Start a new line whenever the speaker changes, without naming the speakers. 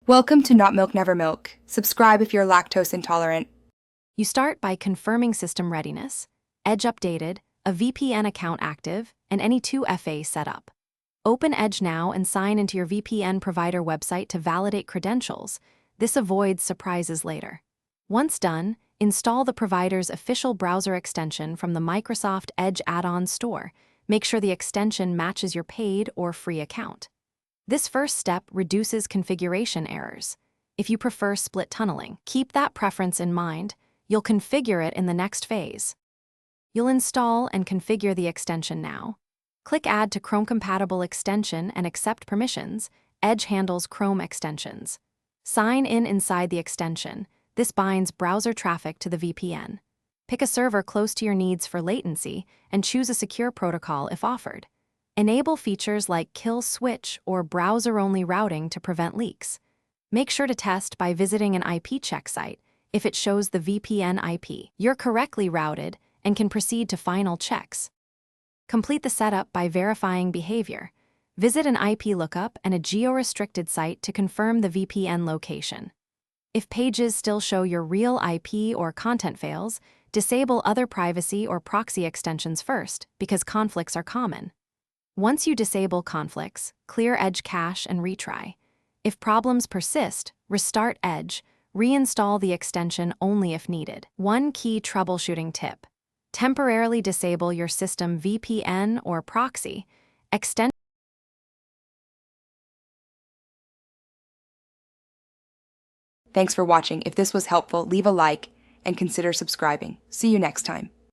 Welcome to Not Milk Never Milk. Subscribe if you're lactose intolerant.
You start by confirming system readiness, Edge updated, a VPN account active, and any 2FA set up. Open Edge now and sign into your VPN provider website to validate credentials. This avoids surprises later. Once done, install the provider's official browser extension from the Microsoft Edge add-on store. Make sure the extension matches your paid or free account. This first step reduces configuration errors. If you prefer split tunneling, keep that preference in mind. You'll configure it in the next phase. You'll install and configure the extension now. Click Add to Chrome-compatible extension and accept permissions. Edge handles Chrome extensions. Sign in inside the extension. This binds browser traffic to the VPN. Pick a server close to your needs for latency and choose a secure protocol if offered. Enable features like kill switch or browser-only routing to prevent leaks. Make sure to test by visiting an IP check site. If it shows the VPN IP, you're correctly routed and can proceed to final checks. Complete the setup by verifying behavior. Visit an IP lookup and a geo-restricted site to confirm the VPN location. If pages still show your real IP or content fails, disable other privacy or proxy extensions first because conflicts are common. Once you disable conflicts, clear Edge cache and retry. If problems persist, restart Edge. Reinstall the extension only if needed. One key troubleshooting tip: temporarily disable your system VPN or proxy.
Thanks for watching. If this was helpful, leave a like and consider subscribing. See you next time.